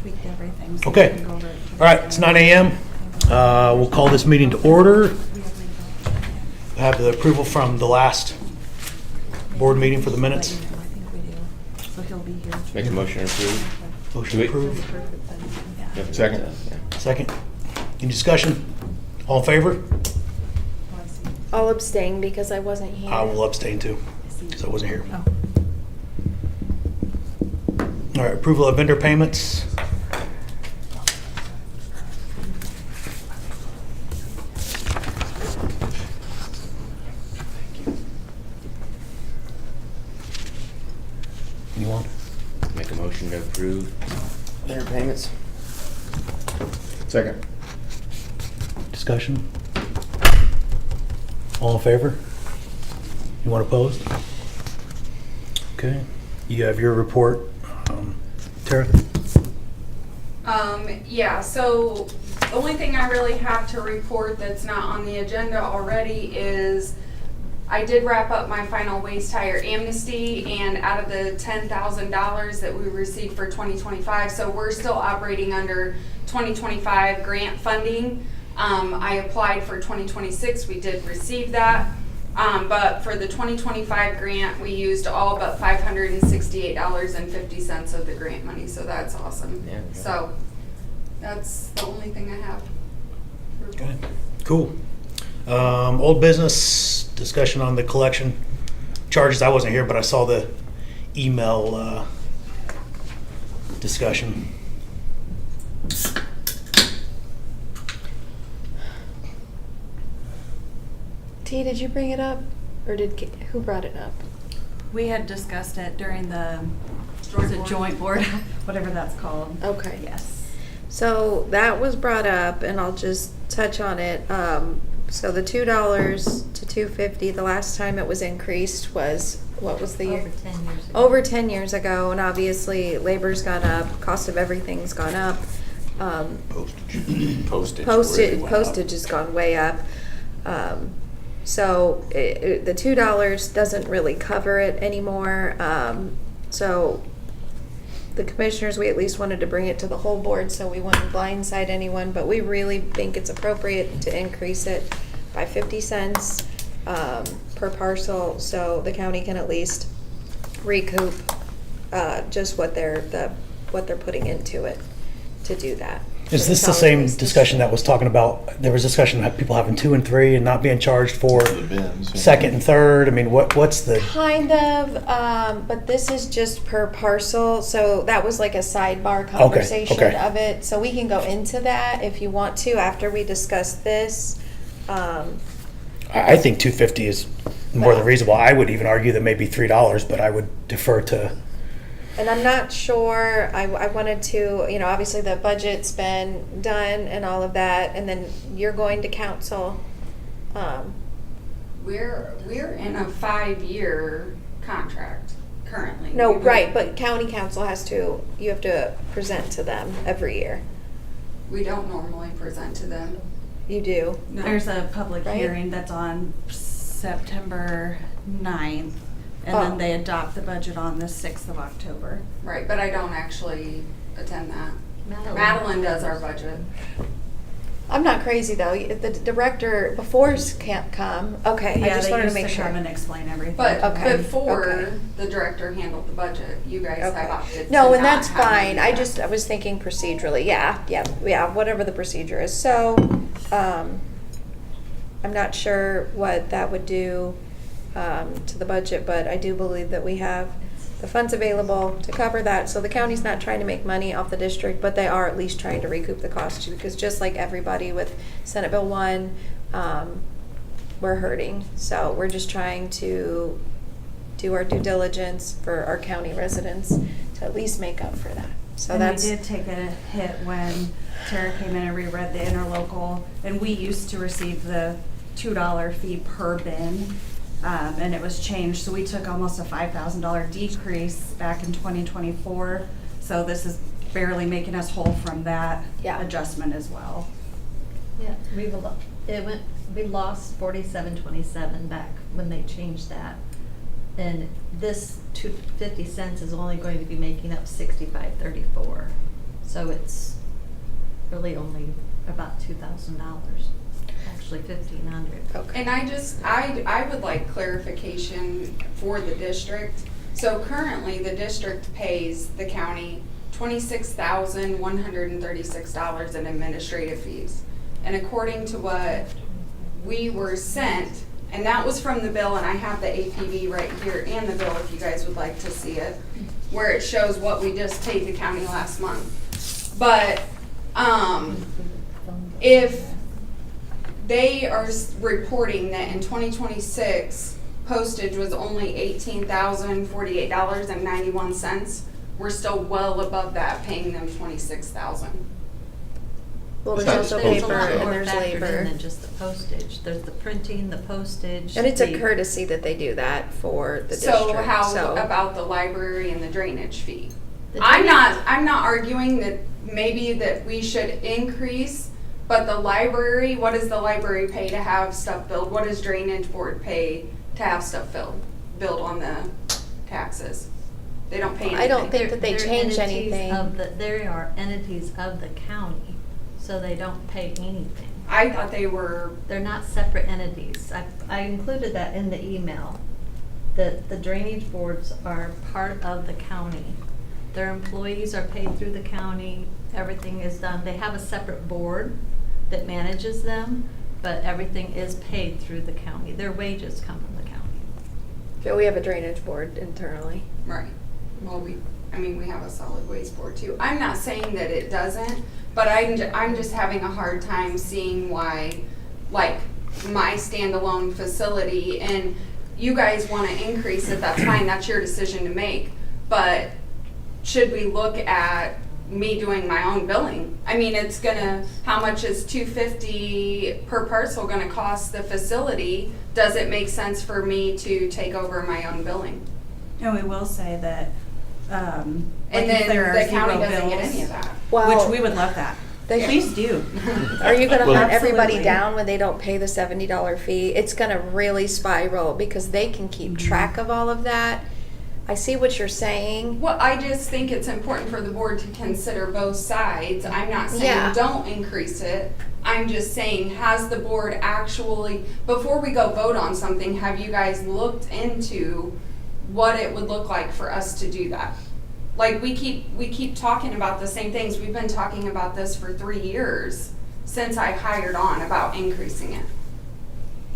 tweaked everything. So Okay. we can go over it. All right, it's 9 a.m. We'll call this meeting to order. Have the approval from the last board meeting for the minutes. I think we do. So he'll be here. Make a motion to approve. Motion Do we- approved. Yeah. Second. Second. Any discussion? All in favor? I'll abstain because I wasn't here. I will abstain too, so I wasn't here. Oh. All right, approval of vendor payments. Anyone? Make a motion to approve their payments. Second. Discussion? All in favor? You want opposed? Okay, you have your report. Tara? Yeah, so the only thing I really have to report that's not on the agenda already is I did wrap up my final waste tire amnesty, and out of the $10,000 that we received for 2025, so we're still operating under 2025 grant funding. I applied for 2026, we did receive that. But for the 2025 grant, we used all but $568.50 of the grant money, so that's awesome. Yeah. So that's the only thing I have. Okay, cool. Old business, discussion on the collection charges. I wasn't here, but I saw the email discussion. T, did you bring it up? Or who brought it up? We had discussed it during the joint board, whatever that's called. Okay. Yes. So that was brought up, and I'll just touch on it. So the $2 to $2.50, the last time it was increased was, what was the year? Over 10 years ago. Over 10 years ago, and obviously labor's gone up, cost of everything's gone up. Postage. Postage has gone way up. So the $2 doesn't really cover it anymore. So the commissioners, we at least wanted to bring it to the whole board so we wouldn't blindside anyone, but we really think it's appropriate to increase it by 50 cents per parcel, so the county can at least recoup just what they're putting into it to do that. Is this the same discussion that was talking about, there was discussion of people having 2 and 3 and not being charged for second and third? I mean, what's the? Kind of, but this is just per parcel, so that was like a sidebar conversation okay. of it. So we can go into that if you want to after we discuss this. I think $2.50 is more than reasonable. I would even argue that maybe $3, but I would defer to. And I'm not sure, I wanted to, obviously the budget's been done and all of that, and then you're going to council. We're in a 5-year contract currently. No, right, but county council you have to present to them every year. We don't normally present to them. You do? No. There's a public Right? hearing that's on September 9th, and Oh. then they adopt the budget on the 6th of October. Right, but I don't actually attend that. Madeline Madeline does our budget. I'm not crazy though. The director before's can't come. Okay, I just they wanted to used make sure. come and explain everything. But Okay, before okay. the director handled the budget, you guys have Okay. opted No, to and not that's have fine. them do that. I was thinking procedurally. Yeah, whatever the procedure is. So, I'm not sure what that would do to the budget, but I do believe that we have the funds available to cover that. So the county's not trying to make money off the district, but they are at least trying to recoup the cost, because just like everybody with Senate Bill 1, we're hurting. So we're just trying to do our due diligence for our county residents to at least make up for that. So and that's. we did take a hit when Tara came in and reread the interlocal, and we used to receive the $2 fee per bin, and it was changed, so we took almost a $5,000 decrease back in 2024. So this is barely making us whole from that Yeah. adjustment as well. Yeah, we lost 47.27 back when they changed that. And this 50 cents is only going to be making up 65.34. So it's really only about $2,000, actually $1,500. Okay. And I would like clarification for the district. So currently, the district pays the county $26,136 in administrative fees. And according to what we were sent, and that was from the bill, and I have the APV right here and the bill if you guys would like to see it, where it shows what we just paid the county last month. But if they are reporting that in 2026, postage was only $18,048.91, we're still well above that, paying them $26,000. Well, there's That's also postage. paper There's a lot and more there's factored in labor. than just the postage. There's the printing, the postage. And it's a the- courtesy that they do that for the district. So how about the library and the drainage fee? The I'm drainage- not arguing that maybe that we should increase, but the library, what does the library pay to have stuff billed? What does drainage board pay to have stuff billed on the taxes? They don't pay anything. I don't think that they They're change entities anything. They are entities of the county, so they don't pay anything. I thought they were, They're not separate entities. I included that in the email, that the drainage boards are part of the county. Their employees are paid through the county, everything is done. They have a separate board that manages them, but everything is paid through the county. Their wages come from the county. So we have a drainage board internally. right. Well, we have a solid waste board too. I'm not saying that it doesn't, but I'm just having a hard time seeing why, like, my standalone facility, and you guys want to increase it, that's fine, that's your decision to make. But should we look at me doing my own billing? I mean, it's gonna, how much is $250 per parcel gonna cost the facility? Does it make sense for me to take over my own billing? And we will say that, And like if then there are the county zero doesn't get bills, any of that. Well, which we would love that. They- Please do. Are you gonna Well- hunt everybody Absolutely. down when they don't pay the $70 fee? It's gonna really spiral because they can keep track of all of that. I see what you're saying. Well, I just think it's important for the board to consider both sides. I'm not Yeah. saying don't increase it. I'm just saying, has the board actually, before we go vote on something, have you guys looked into what it would look like for us to do that? Like, we keep talking about the same things. We've been talking about this for 3 years since I hired on about increasing it.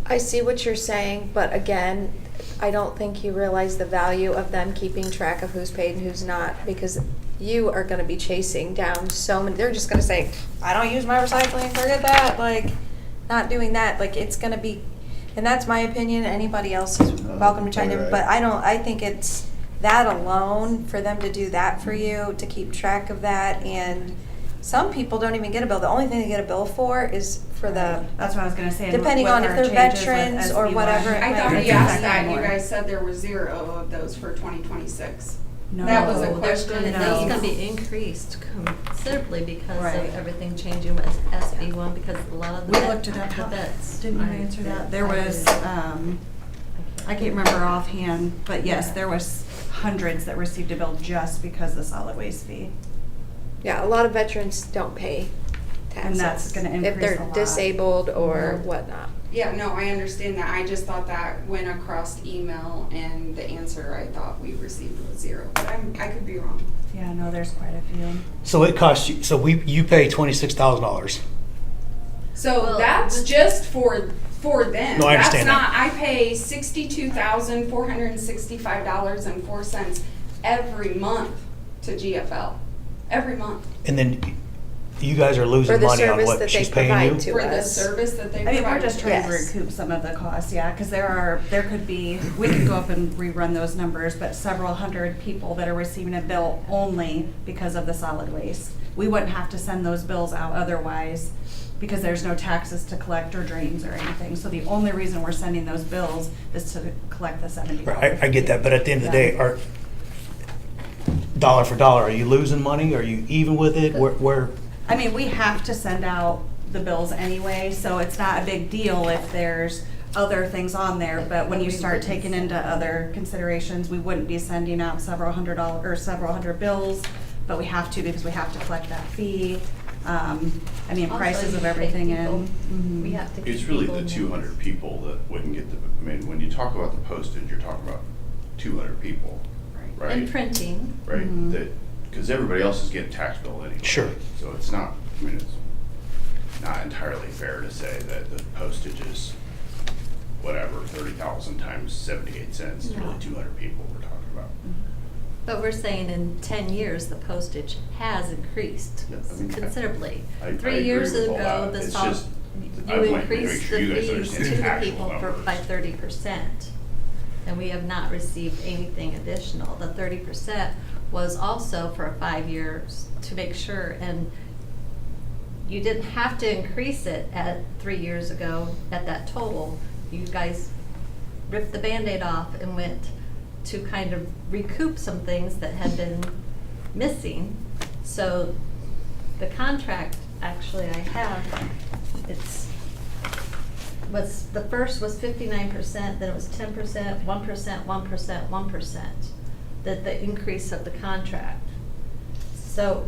I see what you're saying, but again, I don't think you realize the value of them keeping track of who's paid and who's not, because you are gonna be chasing down so many, they're just gonna say, I don't use my recycling, forget that, like, not doing that, like, it's gonna be, and that's my opinion, anybody else is welcome to chime in, Right. but I think it's that alone, for them to do that for you, to keep track of that, and some people don't even get a bill, the only thing they get a bill for is for the, That's what I was gonna say. and depending with on if our they're changes with veterans or SB1, whatever it I might thought be. we asked that, More. you guys said there were 0 of those for 2026. No. That was a There's question. gonna- No. That's gonna be increased considerably because Right. of everything changing with SB1, because a lot of the We vet- looked it up. the vets. Didn't you are- answer that? they're- There was, I can't remember offhand, but yes, there was hundreds that received a bill just because of the solid waste fee. Yeah, a lot of veterans don't pay taxes. And that's gonna if increase they're a lot. disabled or Mhm. whatnot. Yeah, no, I understand that. I just thought that went across email, and the answer I thought we received was 0. But I could be wrong. Yeah, no, there's quite a few. So it costs you, you pay $26,000. So Well, that's just for them. No, I understand That's not, that. I pay $62,465.04 every month to GFL. Every month. And then you guys are For losing the money on service what that she's they paying you? provide to For the us. service that they I mean, provide. we're just trying to Yes. recoup some of the costs, yeah, because there could be, we could go up and rerun those numbers, but several hundred people that are receiving a bill only because of the solid waste. We wouldn't have to send those bills out otherwise, because there's no taxes to collect or drains or anything. So the only reason we're sending those bills is to collect the $70. Right, I get that, but at the end of the day, dollar for dollar, are you losing money? Are you even with it? Where? I mean, we have to send out the bills anyway, so it's not a big deal if there's other things on there, but when you start taking into other considerations, we wouldn't be sending out several hundred bills but we have to because we have to collect that fee. I mean, Also, prices of you everything take people. in. Mhm. We have to keep It's really people the in there. 200 people that wouldn't get the, I mean, when you talk about the postage, you're talking about 200 people, right? And printing. Right, Mhm. that, because everybody else is getting tax bill anyway. Sure. So it's not, I mean, it's not entirely fair to say that the postage is whatever, 30,000 times 78 cents, it's really No. 200 people we're talking about. But we're saying in 10 years, the postage has increased Yeah, I mean, considerably. I 3 agree years with all ago, that. the It's salt, just- I you want to make increased sure the you guys fees understand to the the actual people by numbers. 30%. And we have not received anything additional. The 30% was also for 5 years to make sure, and you didn't have to increase it at 3 years ago at that total. You guys ripped the Band-Aid off and went to kind of recoup some things that had been missing. So the contract, actually I have, the first was 59%, then it was 10%, 1%, 1%, 1%, the increase of the contract. So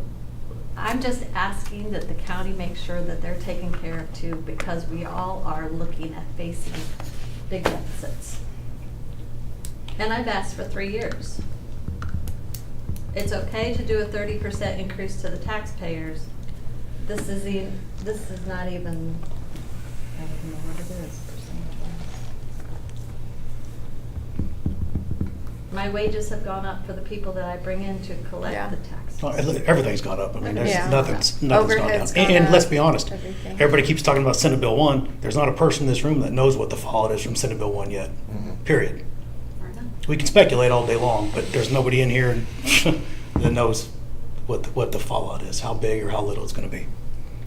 I'm just asking that the county make sure that they're taken care of too, because we all are looking at facing big deficits. And I've asked for 3 years. It's okay to do a 30% increase to the taxpayers. This is not even, I don't even know what it is percentage-wise. My wages have gone up for the people that I bring in to Yeah. collect the taxes. Well, everything's gone up. I mean, there's Yeah. nothing's gone down. Overhead's gone And up, let's be honest, everything. everybody keeps talking about Senate Bill 1. There's not a person in this room that knows what the fallout is from Senate Bill 1 yet, period. We can speculate all day long, but there's nobody in here that knows what the fallout is, how big or how little it's going to be.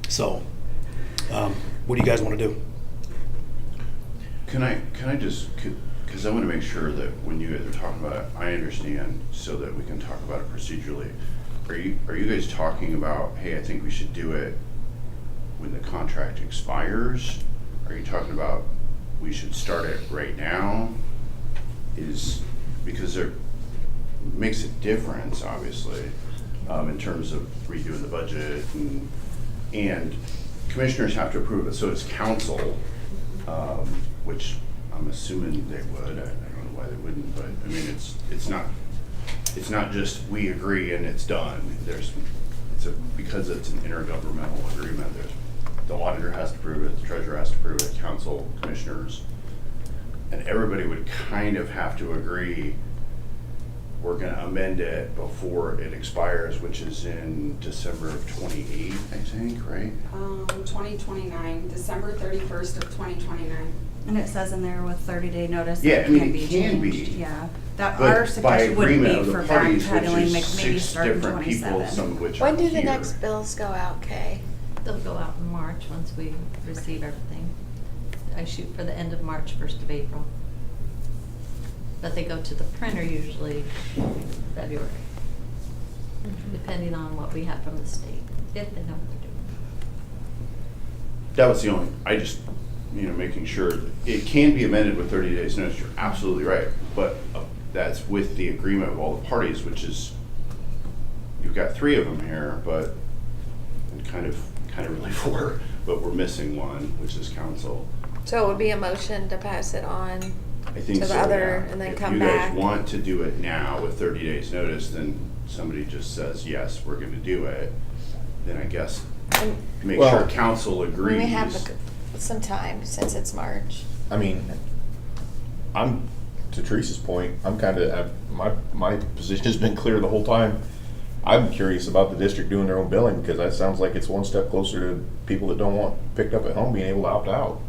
So, what do you guys want to do? Can I just, because I want to make sure that when you guys are talking about it, I understand so that we can talk about it procedurally. Are you guys talking about, hey, I think we should do it when the contract expires? Are you talking about we should start it right now? Because there makes a difference, obviously, in terms of redoing the budget and commissioners have to approve it. So it's council, which I'm assuming they would. I don't know why they wouldn't, but I mean, it's not just we agree and it's done. Because it's an intergovernmental agreement. The auditor has to approve it, the treasurer has to approve it, council, commissioners, and everybody would kind of have to agree. We're going to amend it before it expires, which is in December of 28, I think, right? 2029, December 31st of 2029. And it says in there with 30-day notice. Yeah, that I mean, can it be can be. changed. Yeah, that But our by suggestion wouldn't agreement be of the for parties, which backpedaling, is maybe 6 start in different people, 27. some of which When are do the here. next bills go out, Kay? They'll go out in March once we receive everything. I shoot for the end of March, 1st of April. But they go to the printer usually February, depending on what we have from the state, if they know what they're doing. That was the only, I just, making sure, it can be amended with 30 days notice, you're absolutely right. But that's with the agreement of all the parties, which is, you've got 3 of them here, but, and kind of really 4, but we're missing one, which is council. So it would be a motion to pass it on I think to so, the other yeah. and then If come you back. guys want to do it now with 30 days notice, then somebody just says, yes, we're gonna do it, then I guess And make Well, sure council we agrees. may have some time since it's March. I mean, I'm, to Teresa's point, I'm kind of, my position has been clear the whole time. I'm curious about the district doing their own billing, because that sounds like it's one step closer to people that don't want picked up at home being able to opt out.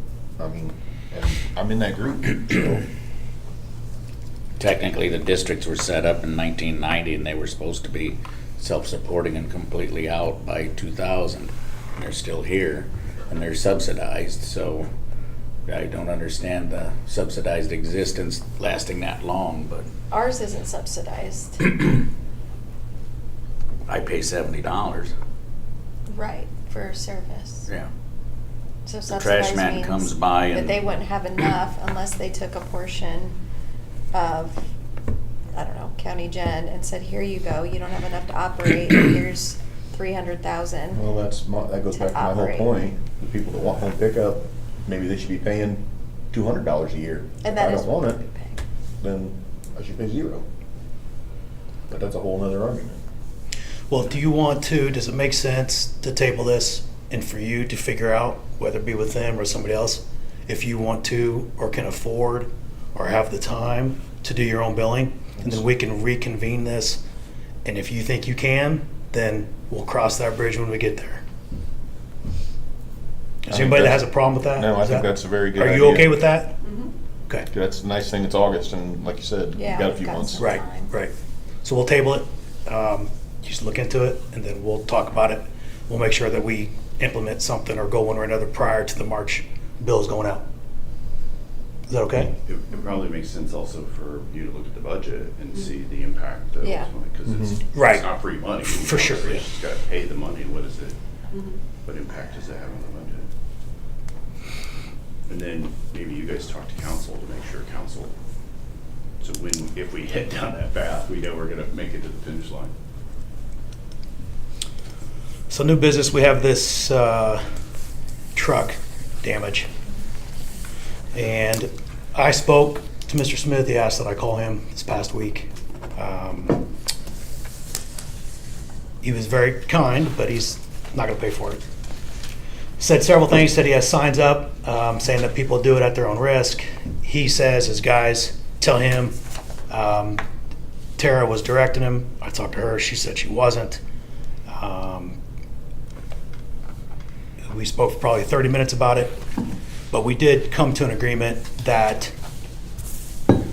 I mean, and I'm in that group, so. Technically, the districts were set up in 1990 and they were supposed to be self-supporting and completely out by 2000. And they're still here and they're subsidized, so I don't understand the subsidized existence lasting that long, but Ours isn't subsidized. I pay $70. Right, for service. Yeah. So The trash subsidized man means comes by that and they wouldn't have enough unless they took a portion of I don't know, county gen and said, here you go, you don't have enough to operate, here's 300,000. Well, that goes To back to my whole operate. point. The people that want home pickup, maybe they should be paying $200 a year. And If that I is don't want what it, we pay. then I should pay 0. But that's a whole nother argument. Well, do you want to, does it make sense to table this and for you to figure out, whether it be with them or somebody else, if you want to or can afford or have the time to do your own billing? And then we can reconvene this. And if you think you can, then we'll cross that bridge when we get there. Is there anybody that has a problem with that? No, I Is think that- that's a very good Are idea. you okay with that? Okay. That's the nice thing, it's August, and like you said, Yeah, you've got a we've few got months. some. Right, Fine. right. So we'll table it, just look into it, and then we'll talk about it. We'll make sure that we implement something or go one or another prior to the March bills going out. Is that okay? It probably makes sense also for you to look at the budget and see the impact of, Yeah. because it's Right. not free money. For sure, Obviously, yeah. You just gotta pay the money, what is it? What impact does it have on the budget? And then maybe you guys talk to council to make sure council, so if we head down that path, we know we're gonna make it to the finish line. So new business, we have this truck damage. And I spoke to Mr. Smith. He asked that I call him this past week. He was very kind, but he's not going to pay for it. Said several things. Said he has signs up saying that people do it at their own risk. He says his guys tell him Tara was directing him. I talked to her. She said she wasn't. We spoke for probably 30 minutes about it, but we did come to an agreement that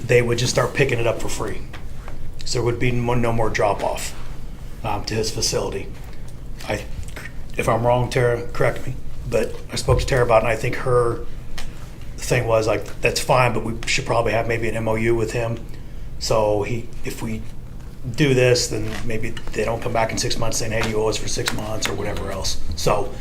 they would just start picking it up for free. So there would be no more drop-off to his facility. If I'm wrong, Tara, correct me, but I spoke to Tara about it, and I think her thing was like, that's fine, but we should probably have maybe an MOU with him. So if we do this, then maybe they don't come back in 6 months saying, hey, you owe us for 6 months or whatever else. So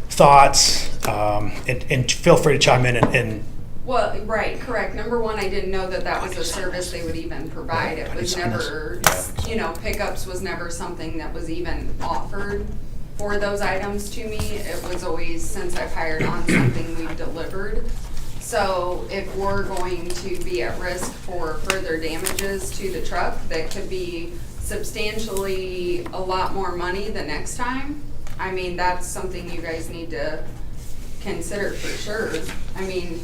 thoughts, and feel free to chime in and Well, right, correct. Number one, I didn't know that that was a service they would even provide. It was never, pickups was never something that was even offered for those items to me. It was always, since I've hired on, something we've delivered. So if we're going to be at risk for further damages to the truck, that could be substantially a lot more money the next time. I mean, that's something you guys need to consider for sure. I mean,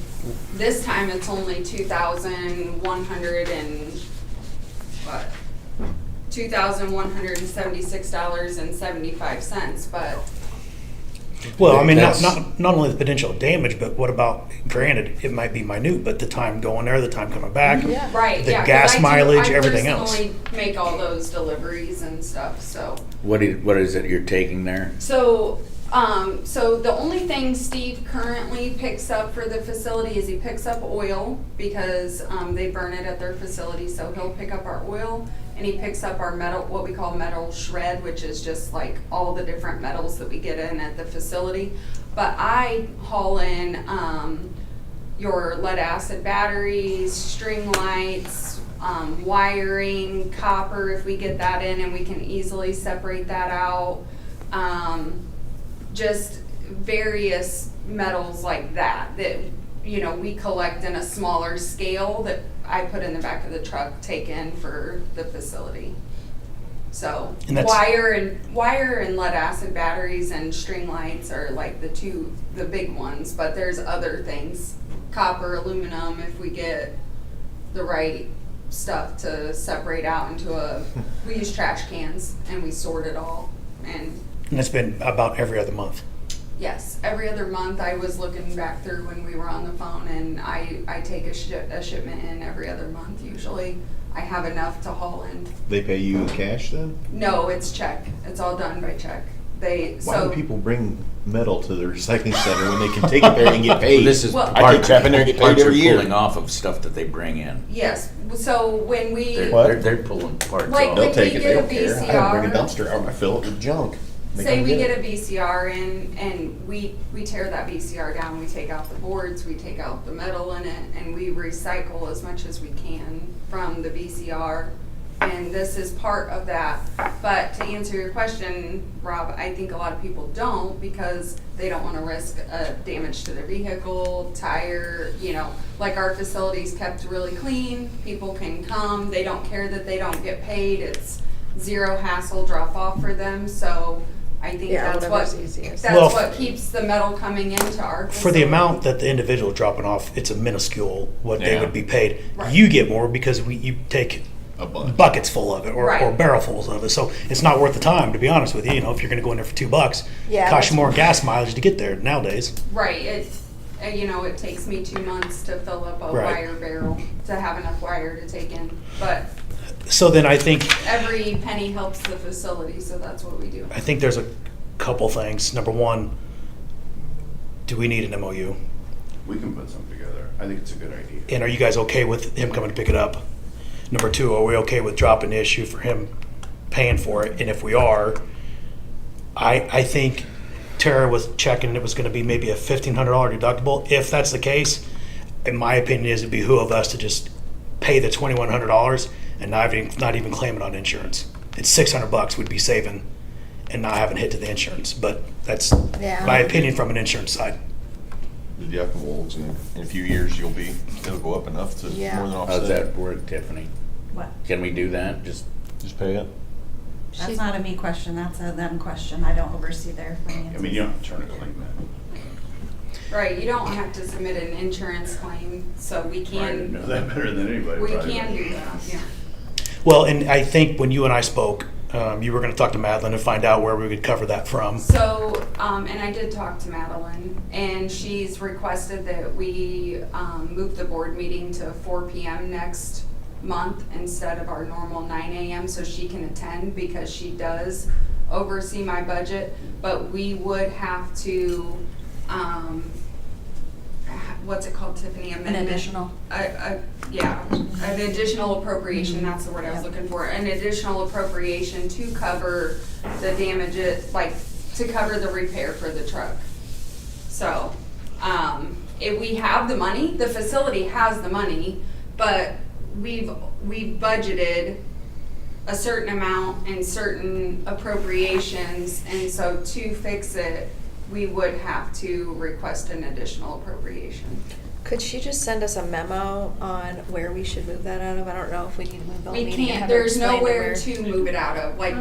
this time it's only $2,176.75, but well, I mean, That's- not only the potential damage, but what about, granted, it might be minute, but the time going there, the time coming back, Yeah. right, the yeah. 'cause gas mileage, I everything else. personally make all those deliveries and stuff, so. What is it you're taking there? So the only thing Steve currently picks up for the facility is he picks up oil because they burn it at their facility. So he'll pick up our oil, and he picks up our metal, what we call metal shred, which is just like all the different metals that we get in at the facility. But I haul in your lead acid batteries, string lights, wiring, copper if we get that in, and we can easily separate that out. Just various metals like that we collect in a smaller scale that I put in the back of the truck, take in for the facility. So And that's- wire and lead acid batteries and string lights are like the big ones, but there's other things, copper, aluminum, if we get the right stuff to separate out into we use trash cans and we sort it all. And it's been about every other month. yes, every other month. I was looking back through when we were on the phone, and I take a shipment in every other month usually. I have enough to haul in. They pay you in cash then? No, it's check. It's all done by check. Why do people bring metal to the recycling center when they can take it there and get paid? This is Well- I parts take crap in there and get paid parts are every year. pulling off of stuff that they bring in. Yes, so when we, What? They're pulling parts Like off. They'll when take we it, get they a don't care. I don't bring a VCR. dumpster out and I fill it with junk. They say come we get get it. a VCR in and we tear that VCR down, we take out the boards, we take out the metal in it, and we recycle as much as we can from the VCR. And this is part of that. But to answer your question, Rob, I think a lot of people don't because they don't want to risk damage to their vehicle, tire, you know, like our facility's kept really clean. People can come, they don't care that they don't get paid. It's zero hassle drop off for them. So I think Yeah, that's whatever's what, easiest. that's Well, what keeps the metal coming into our facility. For the amount that the individual is dropping off, it's a minuscule what they Yeah. would be paid. Right. You get more because you take A bunch. buckets full of it or Right. barrelfuls of it. So it's not worth the time, to be honest with you. You know, if you're going to go in there for $2, Yeah, it costs that's- you more in gas mileage to get there nowadays. Right, you know, it takes me 2 months to fill up a Right. wire barrel to have enough wire to take in. But So then I think every penny helps the facility, so that's what we do. there's a couple things. Number one, do we need an MOU? We can put something together. I think it's a good idea. And are you guys okay with him coming to pick it up? Number two, are we okay with dropping the issue for him paying for it? And if we are, I think Tara was checking, it was gonna be maybe a $1,500 deductible. If that's the case, in my opinion, is it'd behoove us to just pay the $2,100 and not even claim it on insurance. It's $600 we'd be saving and not having hit to the insurance. But that's Yeah. my opinion from an insurance side. The deductibles, in a few years, it'll go up enough to Yeah. more than How's offset. that work, Tiffany? What? Can we do that? Just, Just pay it. That's She's- not a me question, that's a them question. I don't oversee their finances. I mean, you don't have to turn a claim in. Right, you don't have to submit an insurance claim, so we I can, know that better than anybody. we probably. can do that, yeah. Well, and I think when you and I spoke, you were going to talk to Madeline and find out where we could cover that from. So, and I did talk to Madeline, and she's requested that we move the board meeting to 4 PM next month instead of our normal 9 AM, so she can attend, because she does oversee my budget, but we would have to, what's it called, Tiffany? An Amendment? additional. Yeah, an additional appropriation, that's the word I was Yep. looking for, an additional appropriation to cover the damages, like, to cover the repair for the truck. So, if we have the money, the facility has the money, but we've budgeted a certain amount and certain appropriations, and so to fix it, we would have to request an additional appropriation. Could she just send us a memo on where we should move that out of? I don't know if we need to move the whole We meeting. and can't, have her there's explain nowhere where- to move it out of, like,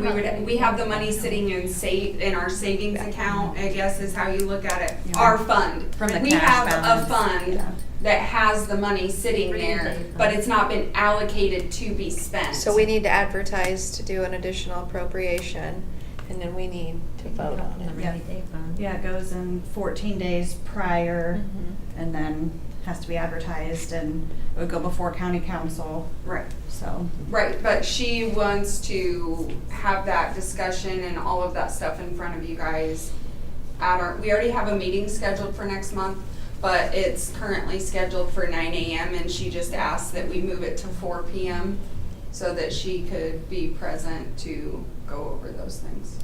we have the money sitting in our savings account, I guess is how you look at it, Yeah. our fund. From the We cash have balance. a fund Yeah. that has the money sitting Rainy there, day fund. but it's not been allocated to be spent. So we need to advertise to do an additional appropriation, and then we need to vote on From the it. rainy day fund. Yeah, it goes in 14 days prior Mhm. and then has to be advertised and it would go before county council, Right. so. Right, but she wants to have that discussion and all of that stuff in front of you guys we already have a meeting scheduled for next month, but it's currently scheduled for 9 AM, and she just asked that we move it to 4 PM so that she could be present to go over those things.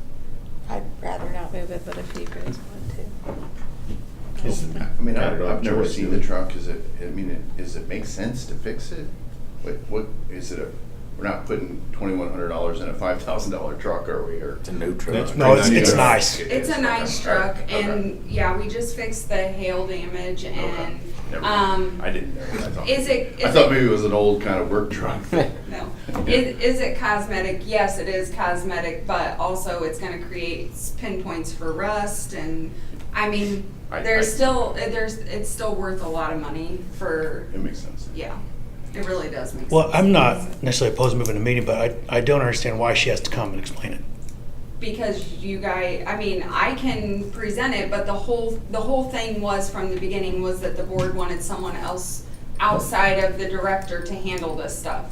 I'd rather not move it, but if you guys want to. I mean, Got it on I've never choice, seen do the it. truck. Does it make sense to fix it? What is it we're not putting $2,100 in a $5,000 truck, are we? Or it's a new truck. That's No, it's pretty nice. It's a Okay. nice All right. truck, Okay. and yeah, we just fixed the hail damage, Okay. and, Never mind. I didn't know. is I thought it- maybe it was an old kind of work truck. No. Is it cosmetic? Yes, it is cosmetic, but also it's gonna create pinpoints for rust, and, I mean, it's still worth a lot of money for, It makes sense. yeah, it really does make sense. Well, I'm not necessarily opposed to moving the meeting, but I don't understand why she has to come and explain it. Because you guys, I mean, I can present it, but the whole thing was, from the beginning, was that the board wanted someone else outside of the director to handle this stuff.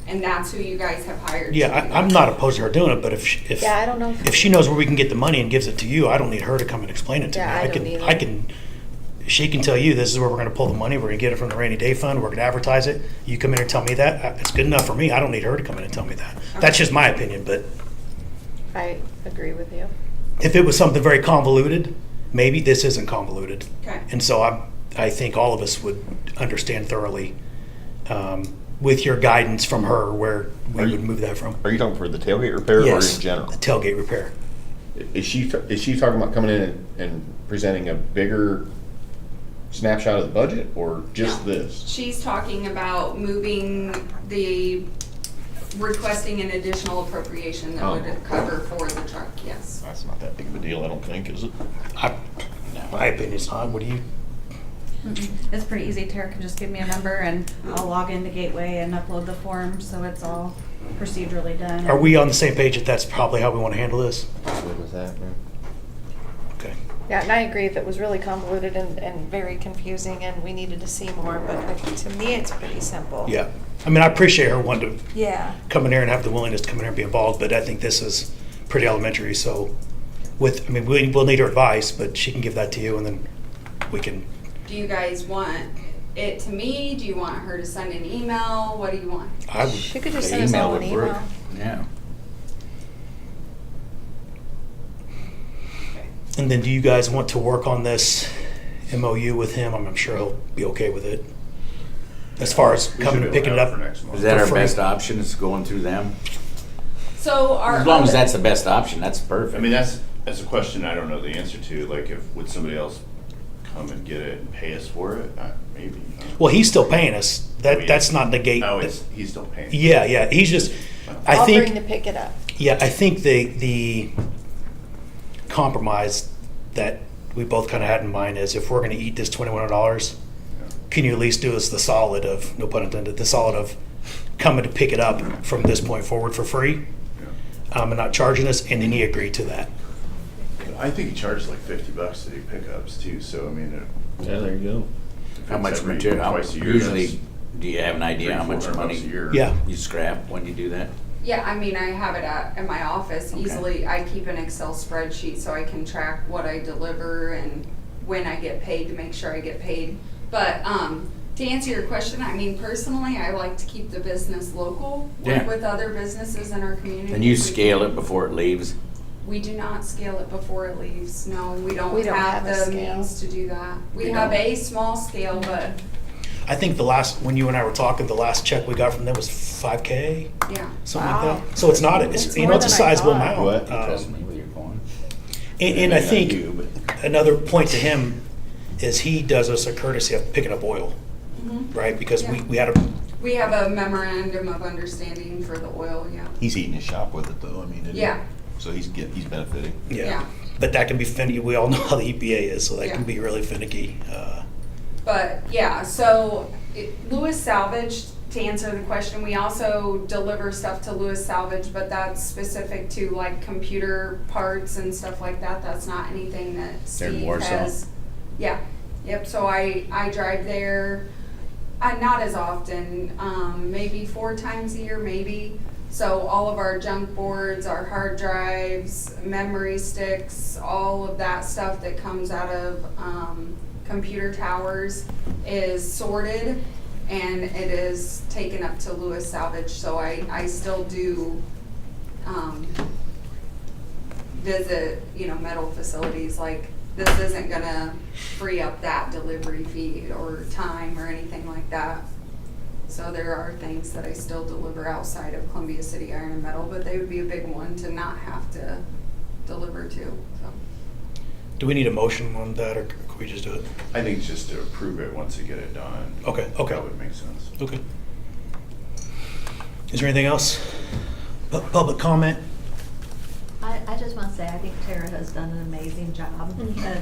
And that's who you guys have hired. to Yeah, do I'm that. not opposed to her doing it, but Yeah, I don't know. if she knows where we can get the money and gives it to you, I don't need her to come and explain it to Yeah, me. I don't either. I can, she can tell you, this is where we're gonna pull the money, we're gonna get it from the rainy day fund, we're gonna advertise it. You come in and tell me that, it's good enough for me. I don't need her to come in and tell me that. That's just my opinion, but I agree with you. If it was something very convoluted, maybe this isn't convoluted. Okay. And so I think all of us would understand thoroughly, with your guidance from her, where we Are would you- move that from. Are you talking for the tailgate repair or Yes, in general? the tailgate repair. Is she talking about coming in and presenting a bigger snapshot of the budget or just No. this? She's talking about requesting an additional appropriation that Oh. would cover for the truck, yes. That's not that big of a deal, I don't think, is it? My opinion's not. What do you? It's pretty easy. Tara can just give me a number and I'll log into Gateway and upload the form, so it's all procedurally done. Are we on the same page that that's probably how we want to handle this? Good with that, man? Okay. Yeah, and I agree if it was really convoluted and very confusing and we needed to see more, but to me, it's pretty simple. Yeah. I mean, I appreciate her wanting to Yeah. come in here and have the willingness to come in here and be involved, but I think this is pretty elementary, so we'll need her advice, but she can give that to you and then we can, Do you guys want it to me? Do you want her to send an email? What do you want? I would, She could just The send us all would an work. email. Yeah. and then do you guys want to work on this MOU with him? I'm sure he'll be okay with it. As far as We coming should and be able picking to it have up. for next month. Is that our For free. best option, is going through them? So our As long as other- that's the best option, that's perfect. I mean, that's a question I don't know the answer to, like, would somebody else come and get it and pay us for it? Maybe. Well, he's still paying us. That's not negate. Oh, he's still paying. Yeah, he's just, I I'll bring to think, pick it up. yeah, I think the compromise that we both kind of had in mind is if we're going to eat this $2,100, can you at least do us the solid of, no pun intended, the solid of coming to pick it up from this point forward for free, and not charging us, and then he agreed to that. I think he charges like $50 to do pickups too, so I mean. Yeah, there you go. if How it's much every material, twice a year, usually, that's do you have an idea how much $300-400 money a year. Yeah. you scrap when you do that? Yeah, I mean, I have it at my office Okay. easily. I keep an Excel spreadsheet so I can track what I deliver and when I get paid to make sure I get paid. But to answer your question, I mean, personally, I like to keep the business local, work Yeah. with other businesses in our community. And you scale it before it leaves? We do not scale it before it leaves. No, we don't We don't have have a the scale. means to do that. We You have don't? a small scale, but I think when you and I were talking, the last check we got from them was $5K, yeah. something Wow. like that. So it's not, That's it's more a than I sizable thought. amount. What? Trust me where you're going. And I Maybe not think you, but- another point to him is he does us a courtesy of picking up oil, Mhm. right? Because Yeah. we had a, We have a memorandum of understanding for the oil, yeah. He's eating his shop with it though, I mean, isn't he? Yeah. So he's benefiting. yeah. Yeah. But that can be finicky. We all know how the EPA is, so that can Yeah. be really finicky. But yeah, so Lewis Salvage, to answer the question, we also deliver stuff to Lewis Salvage, but that's specific to like computer parts and stuff like that. That's not anything that They're in Steve Warsaw? has. Yeah, yep, so I drive there, not as often, maybe 4 times a year, maybe. So all of our junk boards, our hard drives, memory sticks, all of that stuff that comes out of computer towers is sorted and it is taken up to Lewis Salvage. So I still do visit, metal facilities. Like, this isn't gonna free up that delivery fee or time or anything like that. So there are things that I still deliver outside of Columbia City Iron and Metal, but they would be a big one to not have to deliver to, so. Do we need a motion on that, or could we just do it? I think just to approve it once you get it done. Okay. That would make sense. Okay. Is there anything else? Public comment? I just want to say, I think Tara has done an amazing job at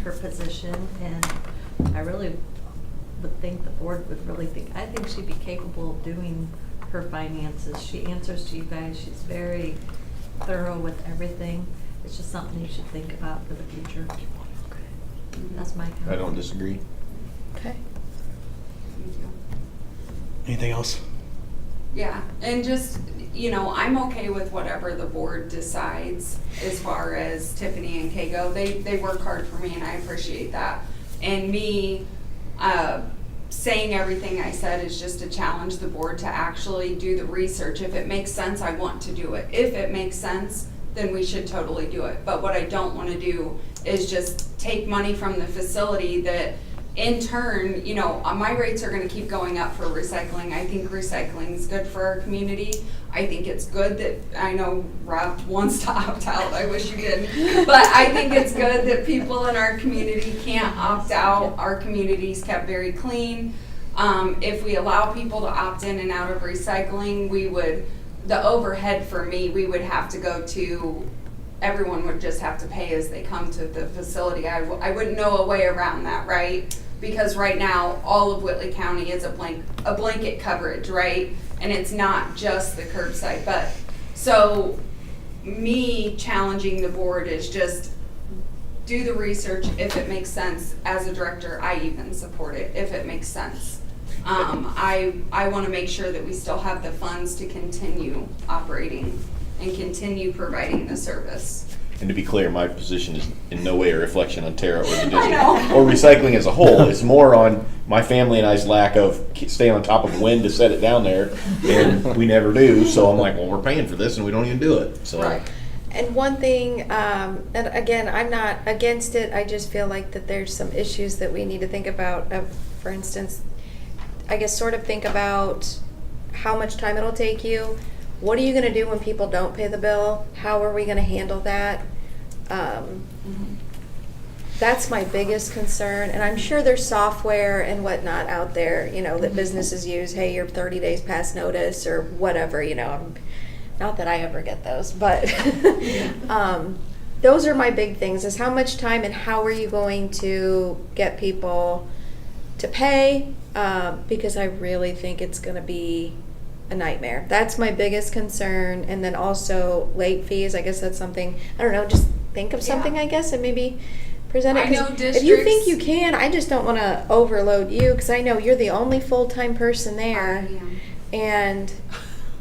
her position, and I really would think the board would really think, I think she'd be capable of doing her finances. She answers to you guys, she's very thorough with everything. It's just something you should think about for the future. That's my comment. I don't disagree. Okay. Thank you. Anything else? Yeah, and just, I'm okay with whatever the board decides as far as Tiffany and Kay go. They work hard for me and I appreciate that. And me, saying everything I said is just to challenge the board to actually do the research. If it makes sense, I want to do it. If it makes sense, then we should totally do it. But what I don't want to do is just take money from the facility that in turn, you know, my rates are going to keep going up for recycling. I think recycling is good for our community. I think it's good that, I know Rob wants to opt out, I wish you didn't, but I think it's good that people in our community can't opt out. Our community's kept very clean. If we allow people to opt in and out of recycling, the overhead for me, we would have to go to, everyone would just have to pay as they come to the facility. I wouldn't know a way around that, right? Because right now, all of Whitley County is a blanket coverage, right? And it's not just the curbside, but, so me challenging the board is just do the research if it makes sense. As a director, I even support it if it makes sense. I want to make sure that we still have the funds to continue operating and continue providing the service. And to be clear, my position is in no way a reflection on Tara or the district know. or recycling as a whole. It's more on my family and I's lack of staying on top of when to set it down there, and we never do. So I'm like, well, we're paying for this and we don't even do it. So. Right. And one thing, and again, I'm not against it, I just feel like that there's some issues that we need to think about. For instance, I guess sort of think about how much time it'll take you. What are you going to do when people don't pay the bill? How are we going to handle that? That's my biggest concern. And I'm sure there's software and whatnot out there, you know, that businesses use. Hey, you're 30 days past notice or whatever, you know. Not that I ever get those, but those are my big things, is how much time and how are you going to get people to pay? Because I really think it's going to be a nightmare. That's my biggest concern. And then also late fees. I guess that's something, I don't know, just think of something, Yeah. I guess, and maybe present it. I know 'Cause districts. if you think you can, I just don't want to overload you, because I know you're the only full-time person there. And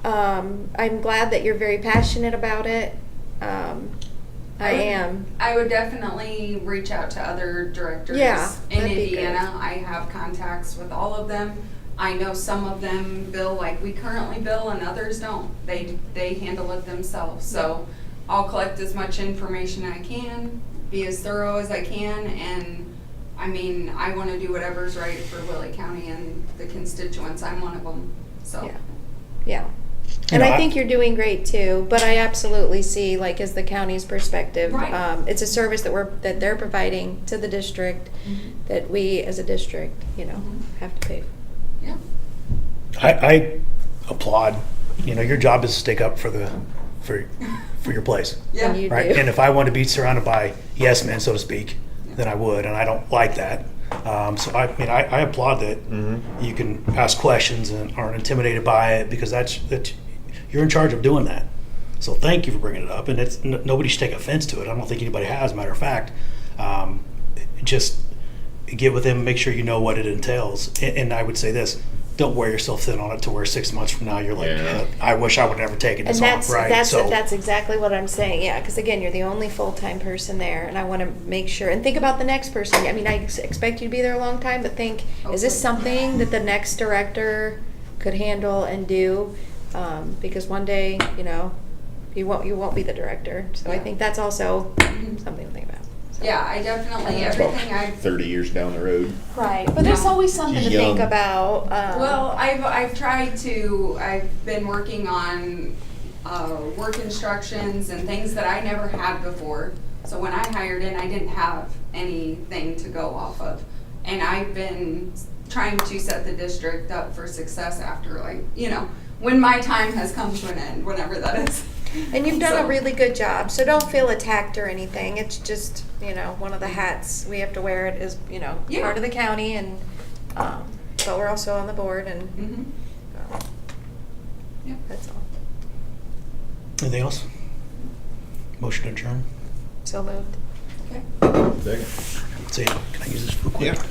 I'm glad that you're very passionate about it. I am. I would definitely reach out to other directors Yeah, in that'd be Indiana. I have contacts with all of them. I know some of them bill like we currently bill and others don't. They handle it themselves. So I'll collect as much information I can, be as thorough as I can, and I mean, I want to do whatever's right for Whitley County and the constituents. I'm one of them. So. Yeah. Yeah. You And know, I think you're doing great too, but I absolutely see, like, as the county's perspective, Right. it's a service that they're providing to the district that we as a district, you know, have to pay for. Yeah. I applaud, you know, your job is to stick up for your place, Yeah. And you right? do. And if I want to be surrounded by yes men, so to speak, then I would, and I don't like that. So I applaud that you can ask questions and aren't intimidated by it, because that's you're in charge of doing that. So thank you for bringing it up, and it's nobody should take offense to it. I don't think anybody has. Matter of fact, just get with them, make sure you know what it entails. And I would say this: don't wear yourself thin on it to where 6 months from now you're like, I wish I would have never taken this And off. Right? that's exactly what I'm saying. Yeah, because again, you're the only full-time person there, and I want to make sure and think about the next person. I mean, I expect you to be there a long time, but think: is this something that the next director could handle and do? Because one day, you know, you won't be the director. So I think that's also something to think about. So. Yeah, I definitely, It's about everything I've 30 years down the road. Right, but there's Yeah. always something She's to think young. about. Well, I've been working on work instructions and things that I never had before. So when I hired in, I didn't have anything to go off of. And I've been trying to set the district up for success after, like, you know, when my time has come to an end, whenever that is. And you've done So- a really good job, so don't feel attacked or anything. It's just, you know, one of the hats we have to wear. It is, you know, Yeah. part of the county, and but we're also on the board, and Mhm. Yeah. that's all. Anything else? Motion to adjourn. So moved. Okay. Second. See, can I use this real quick? Yeah.